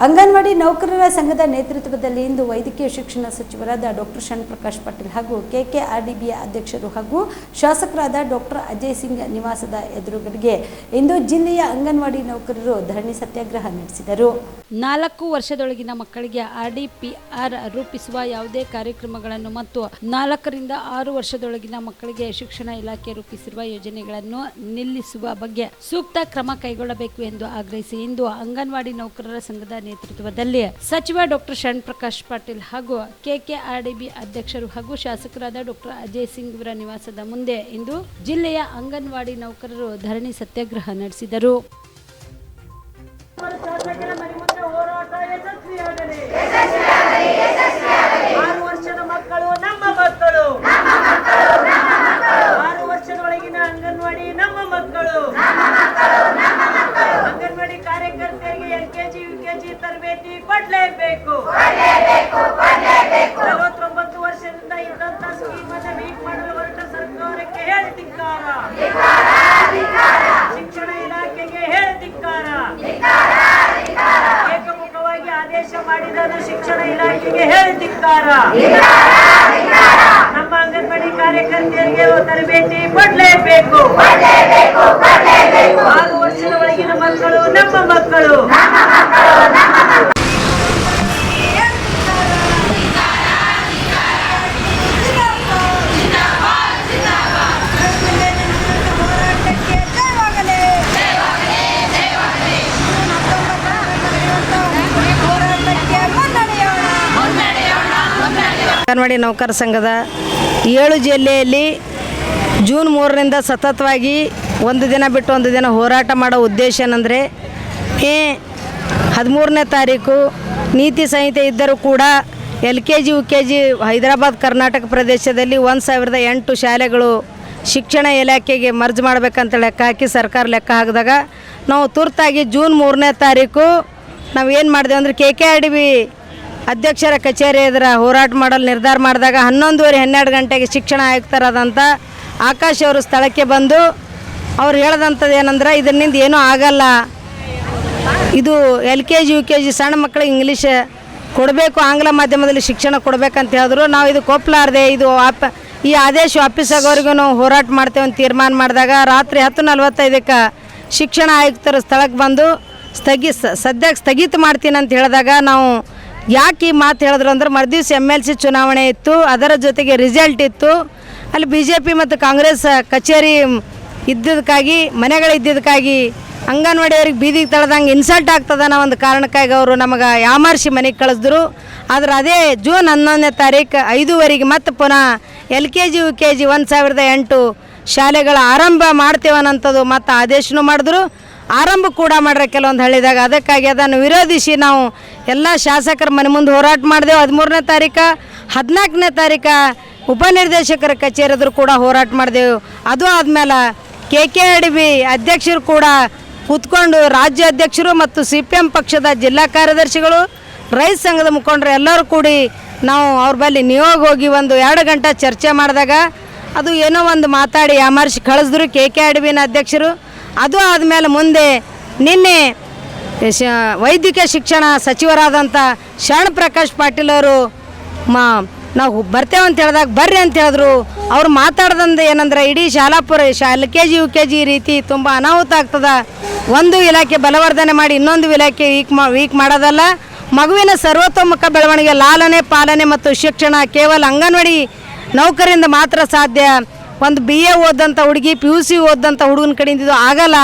ಅಂಗನವಾಡಿ ನೌಕರರ ಸಂಘದ ನೇತೃತ್ವದಲ್ಲಿ ಇಂದು ವೈದ್ಯಕೀಯ ಶಿಕ್ಷಣ ಸಚಿವರಾದ ಡಾಕ್ಟರ್ ಶರಣ್ ಪ್ರಕಾಶ್ ಪಾಟೀಲ್ ಹಾಗೂ ಕೆಕೆಆರ್ಡಿಬಿಯ ಅಧ್ಯಕ್ಷರು ಹಾಗೂ ಶಾಸಕರಾದ ಡಾಕ್ಟರ್ ಅಜಯ್ ಸಿಂಗ್ ನಿವಾಸದ ಎದುರುಗಡೆಗೆ ಇಂದು ಜಿಲ್ಲೆಯ ಅಂಗನವಾಡಿ ನೌಕರರು ಧರಣಿ ಸತ್ಯಾಗ್ರಹ ನಡೆಸಿದರು. 4 ವರ್ಷದೊಳಗಿನ ಮಕ್ಕಳಿಗೆ RDPR ರೂಪಿಸುವ ಯಾವುದೇ ಕಾರ್ಯಕ್ರಮಗಳನ್ನು ಮತ್ತು 4 ರಿಂದ 6 ವರ್ಷದೊಳಗಿನ ಮಕ್ಕಳಿಗೆ ಶಿಕ್ಷಣ ಇಲಾಖೆ ರೂಪಿಸಿರುವ ಯೋಜನೆಗಳನ್ನು ನಿಲ್ಲಿಸುವ ಬಗ್ಗೆ ಸೂಕ್ತ ಕ್ರಮ ಕೈಗೊಳ್ಳಬೇಕು ಎಂದು ಆಗ್ರಹಿಸಿ ಇಂದು ಅಂಗನವಾಡಿ ನೌಕರರ ಸಂಘದ ನೇತೃತ್ವದಲ್ಲಿ ಸಚಿವ ಡಾಕ್ಟರ್ ಶರಣ್ ಪ್ರಕಾಶ್ ಪಾಟೀಲ್ ಹಾಗೂ ಕೆಕೆಆರ್ಡಿಬಿ ಅಧ್ಯಕ್ಷರು ಹಾಗೂ ಶಾಸಕರಾದ ಡಾಕ್ಟರ್ ಅಜಯ್ ಸಿಂಗ್ ಇವರ ನಿವಾಸದ ಮುಂದೆ ಇಂದು ಜಿಲ್ಲೆಯ ಅಂಗನವಾಡಿ ನೌಕರರು ಧರಣಿ ಸತ್ಯಾಗ್ರಹ ನಡೆಸಿದರು. ಅಂಗನವಾಡಿ ಕಾರ್ಯಕರ್ತರಿಗೆ LKG UKG ತರಬೇತಿ ಕೊಡಲೇಬೇಕು. 49 ವರ್ಷದಿಂದ ಇದ್ದಂತ ಸ್ಕೀಮ್ ಅನ್ನು ವೀಕ್ ಮಾಡಲು ಹೊರಟ ಸರ್ಕಾರಕ್ಕೆ ಹೇಳಿ ಧಿಕ್ಕಾರ. ಶಿಕ್ಷಣ ಇಲಾಖೆಗೆ ಹೇಳಿ ಧಿಕ್ಕಾರ. ಏಕಮುಖವಾಗಿ ಆದೇಶ ಮಾಡಿದ ಶಿಕ್ಷಣ ಇಲಾಖೆಗೆ ಹೇಳಿ ಧಿಕ್ಕಾರ. ನಮ್ಮ ಅಂಗನವಾಡಿ ಕಾರ್ಯಕರ್ತರಿಗೆ ತರಬೇತಿ ಕೊಡಲೇಬೇಕು. 6 ವರ್ಷದ ಒಳಗಿನ ಮಕ್ಕಳು ನಮ್ಮ ಮಕ್ಕಳು. ಅಂಗನವಾಡಿ ನೌಕರ ಸಂಘದ 7 ಜಿಲ್ಲೆಯಲ್ಲಿ ಜೂನ್ 3ರಿಂದ ಸತತವಾಗಿ ಒಂದು ದಿನ ಬಿಟ್ಟು ಒಂದು ದಿನ ಹೋರಾಟ ಮಾಡೋ ಉದ್ದೇಶ ಏನಂದರೆ ಮೇ 13ನೇ ತಾರೀಕು ನೀತಿ ಸಂಹಿತೆ ಇದ್ದರೂ ಕೂಡ LKG UKG ಹೈದರಾಬಾದ್ ಕರ್ನಾಟಕ ಪ್ರದೇಶದಲ್ಲಿ 1008 ಶಾಲೆಗಳು ಶಿಕ್ಷಣ ಇಲಾಖೆಗೆ ಮರ್ಜ್ ಮಾಡಬೇಕಂತ ಲೆಕ್ಕ ಹಾಕಿ ಸರ್ಕಾರ ಲೆಕ್ಕ ಹಾಕಿದಾಗ ನಾವು ತುರ್ತಾಗಿ ಜೂನ್ 3ನೇ ತಾರೀಕು ನಾವು ಏನು ಮಾಡಿದೆವು ಅಂದರೆ KKRDB ಅಧ್ಯಕ್ಷರ ಕಚೇರಿ ಎದುರು ಹೋರಾಟ ಮಾಡಲು ನಿರ್ಧಾರ ಮಾಡಿದಾಗ 11:30 ಗಂಟೆಗೆ ಶಿಕ್ಷಣ ಆಯುಕ್ತರಾದಂಥ ಆಕಾಶ್ ಅವರು ಸ್ಥಳಕ್ಕೆ ಬಂದು ಅವ್ರು ಹೇಳ್ದಂಥದ್ದು ಏನಂದ್ರೆ ಇದರಿಂದ ಏನೂ ಆಗಲ್ಲ, ಇದು LKG UKG ಸಣ್ಣ ಮಕ್ಕಳಿಗೆ ಇಂಗ್ಲೀಷ್ ಕೊಡಬೇಕು, ಆಂಗ್ಲ ಮಾಧ್ಯಮದಲ್ಲಿ ಶಿಕ್ಷಣ ಕೊಡಬೇಕಂತ ಹೇಳಿದ್ರು. ನಾವು ಇದು ಒಪ್ಪಲಾರ್ದೆ ಇದು ಈ ಆದೇಶ ವಾಪಸ್ ಆಗೋವರೆಗೂ ನಾವು ಹೋರಾಟ ಮಾಡ್ತೇವೆ ಅಂತ ತೀರ್ಮಾನ ಮಾಡಿದಾಗ ರಾತ್ರಿ 10:45ಕ್ಕೆ ಶಿಕ್ಷಣ ಆಯುಕ್ತರು ಸ್ಥಳಕ್ಕೆ ಬಂದು ಸದ್ಯಕ್ಕೆ ಸ್ಥಗಿತ ಮಾಡ್ತೀನಿ ಅಂತ ಹೇಳಿದಾಗ ನಾವು ಯಾಕೆ ಈ ಮಾತು ಹೇಳಿದ್ರು ಅಂದ್ರೆ ಮರುದಿವ್ಸ MLC ಚುನಾವಣೆ ಇತ್ತು, ಅದರ ಜೊತೆಗೆ ರಿಸಲ್ಟ್ ಇತ್ತು, ಅಲ್ಲಿ BJP ಮತ್ತು ಕಾಂಗ್ರೆಸ್ ಕಚೇರಿ ಇದ್ದದಕ್ಕಾಗಿ ಮನೆಗಳಿದ್ದದಕ್ಕಾಗಿ ಅಂಗನವಾಡಿಯವ್ರಿಗೆ ಬೀದಿಗೆ ತಳ್ದಂಗೆ ಇನ್ಸಲ್ಟ್ ಆಗ್ತದೆ ಅನ್ನೋ ಒಂದು ಕಾರಣಕ್ಕಾಗಿ ಅವರು ನಮಗೆ ಯಾಮಾರಿಸಿ ಮನೆಗೆ ಕಳಿಸಿದ್ರು. ಆದರೆ ಅದೇ ಜೂನ್ 11ನೇ ತಾರೀಕು 5:15 ಮತ್ತೆ ಪುನಃ LKG UKG 1008 ಶಾಲೆಗಳ ಆರಂಭ ಮಾಡ್ತೇವನ್ನಂಥದ್ದು ಮತ್ತು ಆದೇಶನೂ ಮಾಡಿದ್ರು, ಆರಂಭ ಕೂಡ ಮಾಡ್ರೆ ಕೆಲವೊಂದು ಹಳ್ಳಿದಾಗ. ಅದಕ್ಕಾಗಿ ಅದನ್ನು ವಿರೋಧಿಸಿ ನಾವು ಎಲ್ಲ ಶಾಸಕರ ಮನೆ ಮುಂದೆ ಹೋರಾಟ ಮಾಡಿದೆವು. 13ನೇ ತಾರೀಕು 14ನೇ ತಾರೀಕು ಉಪನಿರ್ದೇಶಕರ ಕಚೇರಿ ಎದುರು ಕೂಡ ಹೋರಾಟ ಮಾಡಿದೆವು. ಅದು ಆದಮೇಲೆ KKRDB ಅಧ್ಯಕ್ಷರು ಕೂಡ ಕೂತ್ಕೊಂಡು ರಾಜ್ಯ ಅಧ್ಯಕ್ಷರು ಮತ್ತು CPM ಪಕ್ಷದ ಜಿಲ್ಲಾ ಕಾರ್ಯದರ್ಶಿಗಳು ರೈತ ಸಂಘದ ಮುಖಂಡರು ಎಲ್ಲರೂ ಕೂಡಿ ನಾವು ಅವ್ರ ಬಳಿ ನಿಯೋಗ ಹೋಗಿ ಒಂದು 2 ಗಂಟೆ ಚರ್ಚೆ ಮಾಡಿದಾಗ ಅದು ಏನೋ ಒಂದು ಮಾತಾಡಿ ಯಾಮಾರಿಸಿ ಕಳಿಸಿದ್ರು KKRDBನ ಅಧ್ಯಕ್ಷರು. ಅದು ಆದಮೇಲೆ ಮುಂದೆ ನಿನ್ನೆ ವೈದ್ಯಕೀಯ ಶಿಕ್ಷಣ ಸಚಿವರಾದಂಥ ಶರಣ್ ಪ್ರಕಾಶ್ ಪಾಟೀಲ್ ಅವರು ನಾವು ಬರ್ತೇವೆ ಅಂತ ಹೇಳಿದಾಗ ಬರ್ರಿ ಅಂತ ಹೇಳಿದ್ರು. ಅವ್ರು ಮಾತಾಡ್ದಂದು ಏನಂದ್ರೆ ಇಡೀ LKG UKG ರೀತಿ ತುಂಬ ಅನಾಹುತ ಆಗ್ತದೆ, ಒಂದು ಇಲಾಖೆ ಬಲವರ್ಧನೆ ಮಾಡಿ ಇನ್ನೊಂದು ಇಲಾಖೆ ವೀಕ್ ಮಾಡೋದಲ್ಲ, ಮಗುವಿನ ಸರ್ವತೋಮುಖ ಬೆಳವಣಿಗೆ ಲಾಲನೆ ಪಾಲನೆ ಮತ್ತು ಶಿಕ್ಷಣ ಕೇವಲ ಅಂಗನವಾಡಿ ನೌಕರಿಂದ ಮಾತ್ರ ಸಾಧ್ಯ. ಒಂದು BA ಓದಂಥ ಹುಡುಗಿ PUC ಓದಂಥ ಹುಡುಗನ ಕಡೆಯಿಂದ ಇದು ಆಗಲ್ಲ.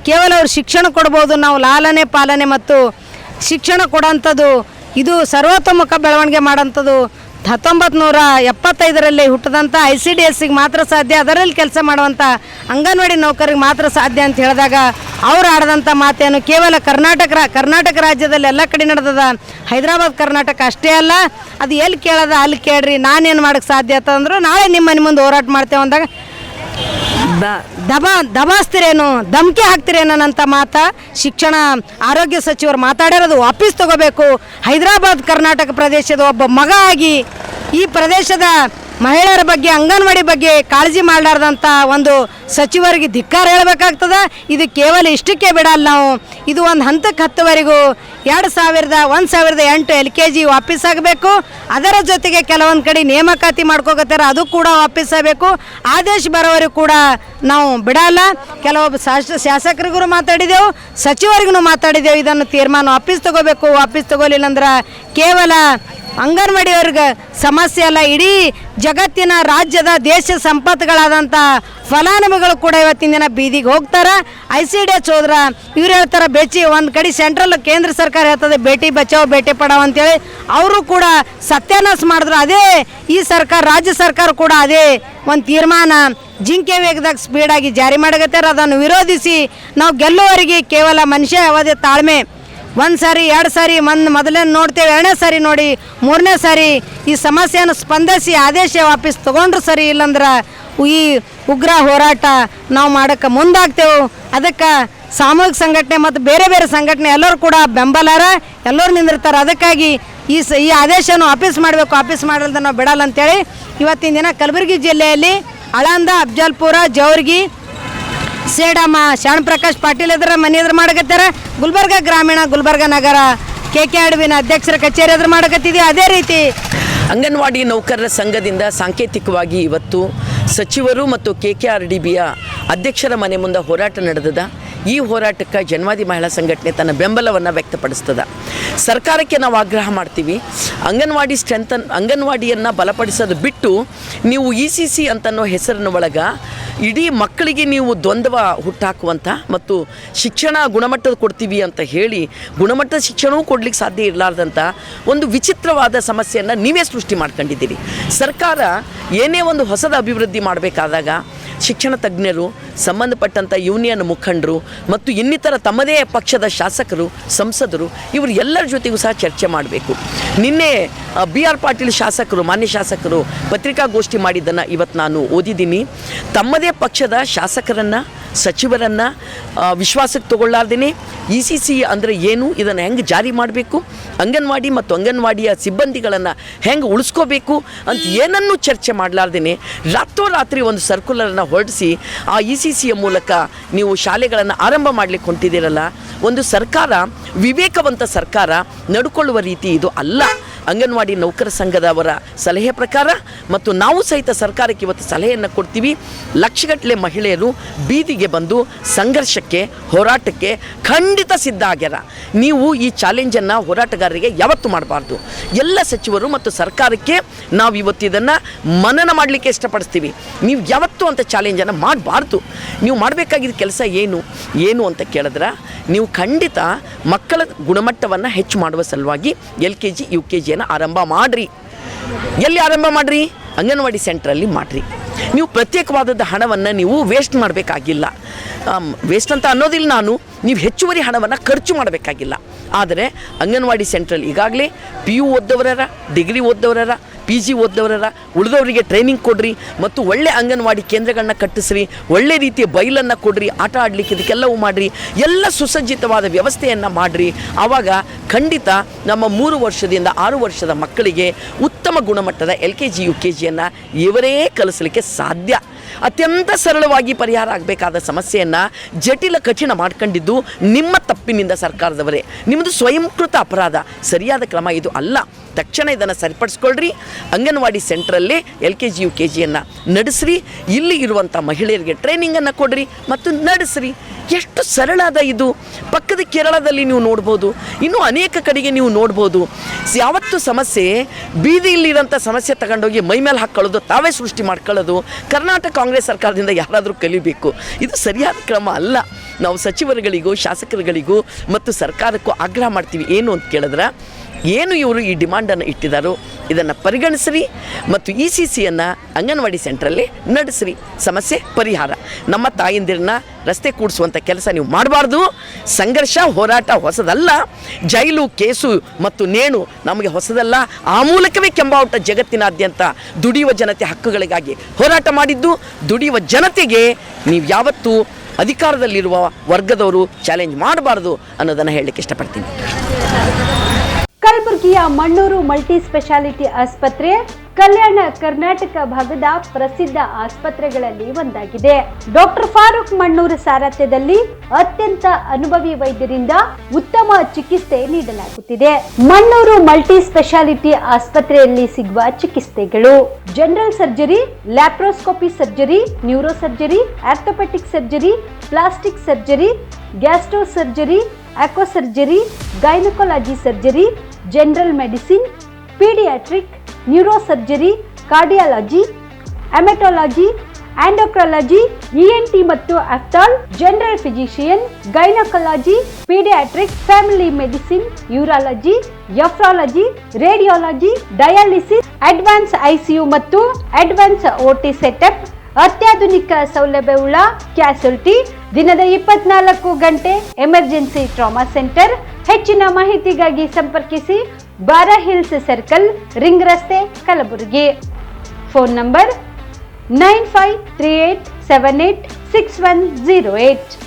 ಕೇವಲ ಅವ್ರು ಶಿಕ್ಷಣ ಕೊಡ್ಬೋದು, ನಾವು ಲಾಲನೆ ಪಾಲನೆ ಮತ್ತು ಶಿಕ್ಷಣ ಕೊಡೋಂಥದ್ದು ಇದು ಸರ್ವತೋಮುಖ ಬೆಳವಣಿಗೆ ಮಾಡೋಂಥದ್ದು 1975ರಲ್ಲಿ ಹುಟ್ಟಿದಂಥ ICDSಗೆ ಮಾತ್ರ ಸಾಧ್ಯ, ಅದರಲ್ಲಿ ಕೆಲಸ ಮಾಡುವಂಥ ಅಂಗನವಾಡಿ ನೌಕರಿಗೆ ಮಾತ್ರ ಸಾಧ್ಯ ಅಂತ ಹೇಳಿದಾಗ ಅವ್ರು ಆಡಿದಂಥ ಮಾತೇನು ಕೇವಲ ಕರ್ನಾಟಕ ರಾಜ್ಯದಲ್ಲಿ ಎಲ್ಲ ಕಡೆ ನಡೆದದ, ಹೈದರಾಬಾದ್ ಕರ್ನಾಟಕ ಅಷ್ಟೇ ಅಲ್ಲ, ಅದು ಎಲ್ಲಿ ಕೇಳೋದ ಅಲ್ಲಿ ಕೇಳ್ರಿ, ನಾನೇನು ಮಾಡೋಕ್ಕೆ ಸಾಧ್ಯ ಅಂತಂದ್ರು. ನಾಳೆ ನಿಮ್ಮ ಮನೆ ಮುಂದೆ ಹೋರಾಟ ಮಾಡ್ತೇವೆ ಅಂದಾಗ ದಬಾಸ್ತಿರೇನು ಧಮಕಿ ಹಾಕ್ತಿರೇನಂತ ಮಾತಾ ಶಿಕ್ಷಣ ಆರೋಗ್ಯ ಸಚಿವರು ಮಾತಾಡಿರೋದು ವಾಪಸ್ ತಗೋಬೇಕು. ಹೈದರಾಬಾದ್ ಕರ್ನಾಟಕ ಪ್ರದೇಶದ ಒಬ್ಬ ಮಗ ಆಗಿ ಈ ಪ್ರದೇಶದ ಮಹಿಳೆಯರ ಬಗ್ಗೆ ಅಂಗನವಾಡಿ ಬಗ್ಗೆ ಕಾಳಜಿ ಮಾಡಲಾರ್ದಂಥ ಒಂದು ಸಚಿವರಿಗೆ ಧಿಕ್ಕಾರ ಹೇಳಬೇಕಾಗ್ತದೆ. ಇದು ಕೇವಲ ಇಷ್ಟಕ್ಕೆ ಬಿಡಲ್ಲ ನಾವು, ಇದು ಒಂದು ಹಂತಕ್ಕೆ ಹತ್ತುವರೆಗೂ 2008 LKG ವಾಪಸ್ ಆಗಬೇಕು. ಅದರ ಜೊತೆಗೆ ಕೆಲವೊಂದು ಕಡೆ ನೇಮಕಾತಿ ಮಾಡ್ಕೋಕತ್ತಾರೆ, ಅದು ಕೂಡ ವಾಪಸ್ ಆಗಬೇಕು. ಆದೇಶ ಬರೋವರೆಗೂ ಕೂಡ ನಾವು ಬಿಡಲ್ಲ. ಕೆಲವೊಬ್ಬ ಶಾಸಕರಿಗೂ ಮಾತಾಡಿದೆವು, ಸಚಿವರಿಗೂ ಮಾತಾಡಿದೆವು. ಇದನ್ನು ತೀರ್ಮಾನ ವಾಪಸ್ ತಗೋಬೇಕು. ವಾಪಸ್ ತಗೋಲಿಲ್ಲ ಅಂದ್ರೆ ಕೇವಲ ಅಂಗನವಾಡಿಯವ್ರಿಗೆ ಸಮಸ್ಯೆ ಅಲ್ಲ, ಇಡೀ ಜಗತ್ತಿನ ರಾಜ್ಯದ ದೇಶ ಸಂಪತ್ತುಗಳಾದಂಥ ಫಲಾನುಭವಿಗಳು ಕೂಡ ಇವತ್ತಿನ ದಿನ ಬೀದಿಗೆ ಹೋಗ್ತಾರೆ. ICDH ಹೋದ್ರ ಇವ್ರು ಹೇಳ್ತಾರೆ ಒಂದು ಕಡೆ ಸೆಂಟ್ರಲ್ ಕೇಂದ್ರ ಸರ್ಕಾರ ಹೇಳ್ತದೆ ಬೇಟಿ ಬಚಾವ್ ಬೇಟಿ ಪಡಾವ್ ಅಂತೇಳಿ, ಅವರು ಕೂಡ ಸತ್ಯಾನಾಶ ಮಾಡಿದ್ರು. ಅದೇ ಈ ಸರ್ಕಾರ, ರಾಜ್ಯ ಸರ್ಕಾರ ಕೂಡ ಅದೇ ಒಂದು ತೀರ್ಮಾನ ಜಿಂಕೆ ವೇಗದಾಗ ಸ್ಪೀಡಾಗಿ ಜಾರಿ ಮಾಡಕತ್ತಾರೆ. ಅದನ್ನು ವಿರೋಧಿಸಿ ನಾವು ಗೆಲ್ಲುವವರೆಗೆ ಕೇವಲ ಮನುಷ್ಯ ಯಾವುದೇ ತಾಳ್ಮೆ, 1 ಸಾರಿ 2 ಸಾರಿ ಮೊದಲೇ ನೋಡ್ತೇವೆ, 2ನೇ ಸಾರಿ ನೋಡಿ, 3ನೇ ಸಾರಿ ಈ ಸಮಸ್ಯೆಯನ್ನು ಸ್ಪಂದಿಸಿ ಆದೇಶ ವಾಪಸ್ ತೊಗೊಂಡ್ರು ಸರಿ. ಇಲ್ಲಂದ್ರೆ ಈ ಉಗ್ರ ಹೋರಾಟ ನಾವು ಮಾಡೋಕ್ಕೆ ಮುಂದಾಗ್ತೇವೆ. ಅದಕ್ಕೆ ಸಾಮೂಹಿಕ ಸಂಘಟನೆ ಮತ್ತು ಬೇರೆ ಬೇರೆ ಸಂಘಟನೆ ಎಲ್ಲರೂ ಕೂಡ ಬೆಂಬಲಾರ, ಎಲ್ಲರೂ ನಿಂದಿರ್ತಾರೆ. ಅದಕ್ಕಾಗಿ ಈ ಆದೇಶನ ವಾಪಸ್ ಮಾಡಬೇಕು. ವಾಪಸ್ ಮಾಡಲ್ದ ನಾವು ಬಿಡಲ್ಲ ಅಂತೇಳಿ ಇವತ್ತಿನ ದಿನ ಕಲಬುರಗಿ ಜಿಲ್ಲೆಯಲ್ಲಿ ಆಳಂದ, ಅಫಜಲ್ಪುರ, ಜವರ್ಗಿ, ಸೇಡಮ್ಮ, ಶರಣಪ್ರಕಾಶ್ ಪಾಟೀಲ್ ಎದುರು ಮನೆ ಎದುರು ಮಾಡಕತ್ತಾರೆ. ಗುಲ್ಬರ್ಗ ಗ್ರಾಮೀಣ, ಗುಲ್ಬರ್ಗ ನಗರ KKRDBನ ಅಧ್ಯಕ್ಷರ ಕಚೇರಿ ಎದುರು ಮಾಡಕತ್ತಿದ್ದೀವಿ. ಅದೇ ರೀತಿ ಅಂಗನವಾಡಿ ನೌಕರರ ಸಂಘದಿಂದ ಸಾಂಕೇತಿಕವಾಗಿ ಇವತ್ತು ಸಚಿವರು ಮತ್ತು KKRDBಯ ಅಧ್ಯಕ್ಷರ ಮನೆ ಮುಂದೆ ಹೋರಾಟ ನಡೆದದ. ಈ ಹೋರಾಟಕ್ಕೆ ಜನವಾದಿ ಮಹಿಳಾ ಸಂಘಟನೆ ತನ್ನ ಬೆಂಬಲವನ್ನು ವ್ಯಕ್ತಪಡಿಸ್ತದೆ. ಸರ್ಕಾರಕ್ಕೆ ನಾವು ಆಗ್ರಹ ಮಾಡ್ತೀವಿ, ಅಂಗನವಾಡಿಯನ್ನು ಬಲಪಡಿಸೋದು ಬಿಟ್ಟು ನೀವು ECC ಅಂತನ್ನೋ ಹೆಸರಿನ ಒಳಗೆ ಇಡೀ ಮಕ್ಕಳಿಗೆ ನೀವು ದ್ವಂದ್ವ ಹುಟ್ಟಾಕುವಂಥ ಮತ್ತು ಶಿಕ್ಷಣ ಗುಣಮಟ್ಟದ ಕೊಡ್ತೀವಿ ಅಂತ ಹೇಳಿ ಗುಣಮಟ್ಟದ ಶಿಕ್ಷಣವೂ ಕೊಡ್ಲಿಕ್ಕೆ ಸಾಧ್ಯ ಇರಲಾರ್ದಂಥ ಒಂದು ವಿಚಿತ್ರವಾದ ಸಮಸ್ಯೆಯನ್ನು ನೀವೇ ಸೃಷ್ಟಿ ಮಾಡ್ಕೊಂಡಿದ್ದೀರಿ. ಸರ್ಕಾರ ಏನೇ ಒಂದು ಹೊಸದ ಅಭಿವೃದ್ಧಿ ಮಾಡಬೇಕಾದಾಗ ಶಿಕ್ಷಣ ತಜ್ಞರು, ಸಂಬಂಧಪಟ್ಟಂಥ ಯೂನಿಯನ್ ಮುಖಂಡರು ಮತ್ತು ಇನ್ನಿತರ ತಮ್ಮದೇ ಪಕ್ಷದ ಶಾಸಕರು, ಸಂಸದರು ಇವರು ಎಲ್ಲರ ಜೊತೆಗೂ ಸಹ ಚರ್ಚೆ ಮಾಡಬೇಕು. ನಿನ್ನೆ BR ಪಾಟೀಲ್ ಶಾಸಕರು, ಮಾನ್ಯ ಶಾಸಕರು ಪತ್ರಿಕಾಗೋಷ್ಠಿ ಮಾಡಿದ್ದನ್ನು ಇವತ್ತು ನಾನು ಓದಿದ್ದೀನಿ. ತಮ್ಮದೇ ಪಕ್ಷದ ಶಾಸಕರನ್ನು, ಸಚಿವರನ್ನು ವಿಶ್ವಾಸಕ್ಕೆ ತಗೊಳ್ಳಾರ್ದೇ ECC ಅಂದರೆ ಏನು, ಇದನ್ನು ಹೆಂಗೆ ಜಾರಿ ಮಾಡಬೇಕು, ಅಂಗನವಾಡಿ ಮತ್ತು ಅಂಗನವಾಡಿಯ ಸಿಬ್ಬಂದಿಗಳನ್ನು ಹೆಂಗೆ ಉಳಿಸ್ಕೋಬೇಕು ಅಂತ ಏನನ್ನೂ ಚರ್ಚೆ ಮಾಡಲಾರ್ದೇ ರಾತ್ರೋರಾತ್ರಿ ಒಂದು ಸರ್ಕ್ಯುಲರನ್ನು ಹೊರಡಿಸಿ ಆ ECCಯ ಮೂಲಕ ನೀವು ಶಾಲೆಗಳನ್ನು ಆರಂಭ ಮಾಡಲಿಕ್ಕೆ ಹೊಂಟಿದ್ದೀರಲ್ಲ, ಒಂದು ಸರ್ಕಾರ, ವಿವೇಕವಂತ ಸರ್ಕಾರ ನಡ್ಕೊಳ್ಳುವ ರೀತಿ ಇದು ಅಲ್ಲ. ಅಂಗನವಾಡಿ ನೌಕರ ಸಂಘದವರ ಸಲಹೆ ಪ್ರಕಾರ ಮತ್ತು ನಾವು ಸಹಿತ ಸರ್ಕಾರಕ್ಕೆ ಇವತ್ತು ಸಲಹೆಯನ್ನು ಕೊಡ್ತೀವಿ. ಲಕ್ಷಗಟ್ಟಲೆ ಮಹಿಳೆಯರು ಬೀದಿಗೆ ಬಂದು ಸಂಘರ್ಷಕ್ಕೆ, ಹೋರಾಟಕ್ಕೆ ಖಂಡಿತ ಸಿದ್ಧ ಆಗ್ಯಾರ. ನೀವು ಈ ಚಾಲೆಂಜನ್ನು ಹೋರಾಟಗಾರರಿಗೆ ಯಾವತ್ತೂ ಮಾಡಬಾರ್ದು. ಎಲ್ಲ ಸಚಿವರು ಮತ್ತು ಸರ್ಕಾರಕ್ಕೆ ನಾವು ಇವತ್ತು ಇದನ್ನು ಮನನ ಮಾಡಲಿಕ್ಕೆ ಇಷ್ಟಪಡಿಸ್ತೀವಿ. ನೀವು ಯಾವತ್ತೂ ಅಂತ ಚಾಲೆಂಜನ್ನು ಮಾಡಬಾರ್ದು. ನೀವು ಮಾಡಬೇಕಾಗಿದ್ದ ಕೆಲಸ ಏನು ಅಂತ ಕೇಳಿದ್ರೆ, ನೀವು ಖಂಡಿತ ಮಕ್ಕಳ ಗುಣಮಟ್ಟವನ್ನು ಹೆಚ್ಚು ಮಾಡುವ ಸಲುವಾಗಿ LKG UKGಯನ್ನು ಆರಂಭ ಮಾಡಿರಿ. ಎಲ್ಲಿ ಆರಂಭ ಮಾಡಿರಿ? ಅಂಗನವಾಡಿ ಸೆಂಟ್ರಲ್ಲಿ ಮಾಡಿರಿ. ನೀವು ಪ್ರತ್ಯೇಕವಾದದ್ದು ಹಣವನ್ನು ನೀವು ವೇಸ್ಟ್ ಮಾಡಬೇಕಾಗಿಲ್ಲ. ವೇಸ್ಟ್ ಅಂತ ಅನ್ನೋದಿಲ್ಲ ನಾನು, ನೀವು ಹೆಚ್ಚುವರಿ ಹಣವನ್ನು ಖರ್ಚು ಮಾಡಬೇಕಾಗಿಲ್ಲ. ಆದರೆ ಅಂಗನವಾಡಿ ಸೆಂಟ್ರಲ್ಲಿ ಈಗಾಗಲೇ PU ಓದ್ದವರ, ಡಿಗ್ರಿ ಓದ್ದವರ, PG ಓದ್ದವರ, ಉಳಿದವರಿಗೆ ಟ್ರೈನಿಂಗ್ ಕೊಡ್ರಿ ಮತ್ತು ಒಳ್ಳೆ ಅಂಗನವಾಡಿ ಕೇಂದ್ರಗಳನ್ನ ಕಟ್ಟಿಸ್ರಿ, ಒಳ್ಳೆ ರೀತಿಯ ಬೈಲನ್ನು ಕೊಡ್ರಿ, ಆಟ ಆಡಲಿಕ್ಕೆ ಇದಕ್ಕೆಲ್ಲವೂ ಮಾಡಿರಿ, ಎಲ್ಲ ಸುಸಜ್ಜಿತವಾದ ವ್ಯವಸ್ಥೆಯನ್ನು ಮಾಡಿರಿ. ಆವಾಗ ಖಂಡಿತ ನಮ್ಮ 3 ವರ್ಷದಿಂದ 6 ವರ್ಷದ ಮಕ್ಕಳಿಗೆ ಉತ್ತಮ ಗುಣಮಟ್ಟದ LKG UKGಯನ್ನು ಇವರೇ ಕಲಿಸಲಿಕ್ಕೆ ಸಾಧ್ಯ. ಅತ್ಯಂತ ಸರಳವಾಗಿ ಪರಿಹಾರ ಆಗಬೇಕಾದ ಸಮಸ್ಯೆಯನ್ನು ಜಟಿಲ ಕಠಿಣ ಮಾಡ್ಕೊಂಡಿದ್ದು ನಿಮ್ಮ ತಪ್ಪಿನಿಂದ ಸರ್ಕಾರದವರೇ. ನಿಮ್ಮದು ಸ್ವಯಂಕೃತ ಅಪರಾಧ, ಸರಿಯಾದ ಕ್ರಮ ಇದು ಅಲ್ಲ. ತಕ್ಷಣ ಇದನ್ನು ಸರಿಪಡಿಸ್ಕೊಳ್ರಿ. ಅಂಗನವಾಡಿ ಸೆಂಟ್ರಲ್ಲೇ LKG UKGಯನ್ನು ನಡೆಸ್ರಿ. ಇಲ್ಲಿ ಇರುವಂಥ ಮಹಿಳೆಯರಿಗೆ ಟ್ರೈನಿಂಗನ್ನು ಕೊಡ್ರಿ ಮತ್ತು ನಡೆಸ್ರಿ. ಎಷ್ಟು ಸರಳಾದ ಇದು. ಪಕ್ಕದ ಕೇರಳದಲ್ಲಿ ನೀವು ನೋಡ್ಬೋದು, ಇನ್ನೂ ಅನೇಕ ಕಡೆಗೆ ನೀವು ನೋಡ್ಬೋದು. ಯಾವತ್ತು ಸಮಸ್ಯೆ ಬೀದಿಯಲ್ಲಿರೋಂಥ ಸಮಸ್ಯೆ ತಗೊಂಡೋಗಿ ಮೈ ಮೇಲೆ ಹಾಕ್ಕೊಳ್ಳೋದು, ತಾವೇ ಸೃಷ್ಟಿ ಮಾಡ್ಕೊಳ್ಳೋದು ಕರ್ನಾಟಕ ಕಾಂಗ್ರೆಸ್ ಸರ್ಕಾರದಿಂದ ಯಾರಾದರೂ ಕಲಿಬೇಕು. ಇದು ಸರಿಯಾದ ಕ್ರಮ ಅಲ್ಲ. ನಾವು ಸಚಿವರುಗಳಿಗೂ, ಶಾಸಕರುಗಳಿಗೂ ಮತ್ತು ಸರ್ಕಾರಕ್ಕೂ ಆಗ್ರಹ ಮಾಡ್ತೀವಿ. ಏನು ಅಂತ ಕೇಳಿದ್ರೆ, ಏನು ಇವರು ಈ ಡಿಮಾಂಡನ್ನು ಇಟ್ಟಿದ್ದಾರೋ ಇದನ್ನು ಪರಿಗಣಿಸ್ರಿ ಮತ್ತು ECCಯನ್ನು ಅಂಗನವಾಡಿ ಸೆಂಟ್ರಲ್ಲಿ ನಡೆಸ್ರಿ. ಸಮಸ್ಯೆ ಪರಿಹಾರ. ನಮ್ಮ ತಾಯಂದಿರನ್ನ ರಸ್ತೆ ಕೂಡಿಸುವಂಥ ಕೆಲಸ ನೀವು ಮಾಡಬಾರ್ದು. ಸಂಘರ್ಷ, ಹೋರಾಟ ಹೊಸದಲ್ಲ. ಜೈಲು, ಕೇಸು ಮತ್ತು ನೇಣು ನಮಗೆ ಹೊಸದಲ್ಲ. ಆ ಮೂಲಕವೇ ಕೆಂಬಾವುಟ ಜಗತ್ತಿನಾದ್ಯಂತ ದುಡಿಯುವ ಜನತೆ ಹಕ್ಕುಗಳಿಗಾಗಿ ಹೋರಾಟ ಮಾಡಿದ್ದು. ದುಡಿಯುವ ಜನತೆಗೆ ನೀವು ಯಾವತ್ತೂ ಅಧಿಕಾರದಲ್ಲಿರುವ ವರ್ಗದವರು ಚಾಲೆಂಜ್ ಮಾಡಬಾರ್ದು ಅನ್ನೋದನ್ನು ಹೇಳಲಿಕ್ಕೆ ಇಷ್ಟಪಡ್ತೀನಿ. ಕಲಬುರಗಿಯ ಮಣ್ಣೂರು ಮಲ್ಟಿ ಸ್ಪೆಷಾಲಿಟಿ ಆಸ್ಪತ್ರೆ ಕಲ್ಯಾಣ ಕರ್ನಾಟಕ ಭಾಗದ ಪ್ರಸಿದ್ಧ ಆಸ್ಪತ್ರೆಗಳಲ್ಲಿ ಒಂದಾಗಿದೆ. ಡಾಕ್ಟರ್ ಫಾರೂಕ್ ಮಣ್ಣೂರು ಸಾರಥ್ಯದಲ್ಲಿ ಅತ್ಯಂತ ಅನುಭವಿ ವೈದ್ಯರಿಂದ ಉತ್ತಮ ಚಿಕಿತ್ಸೆ ನೀಡಲಾಗುತ್ತಿದೆ. ಮಣ್ಣೂರು ಮಲ್ಟಿ ಸ್ಪೆಷಾಲಿಟಿ ಆಸ್ಪತ್ರೆಯಲ್ಲಿ ಸಿಗುವ ಚಿಕಿತ್ಸೆಗಳು: general surgery, laparoscopy surgery, neuro surgery, orthopaedic surgery, plastic surgery, gastro surgery, aqua surgery, gynaecology surgery, general medicine, paediatric, neuro surgery, cardiology, haematology, endocrinology, ENT ಮತ್ತು ophthal, general physician, gynaecology, paediatric, family medicine, urology, nephrology, radiology, dialysis, advance ICU ಮತ್ತು advance OT setup, ಅತ್ಯಾಧುನಿಕ ಸೌಲಭ್ಯವುಳ್ಳ ಕ್ಯಾಸುಲಿಟಿ, ದಿನದ 24 ಗಂಟೆ emergency trauma centre. ಹೆಚ್ಚಿನ ಮಾಹಿತಿಗಾಗಿ ಸಂಪರ್ಕಿಸಿ ಬಾರಾ hills circle, ring ರಸ್ತೆ, ಕಲಬುರಗಿ. Phone number 9538786108.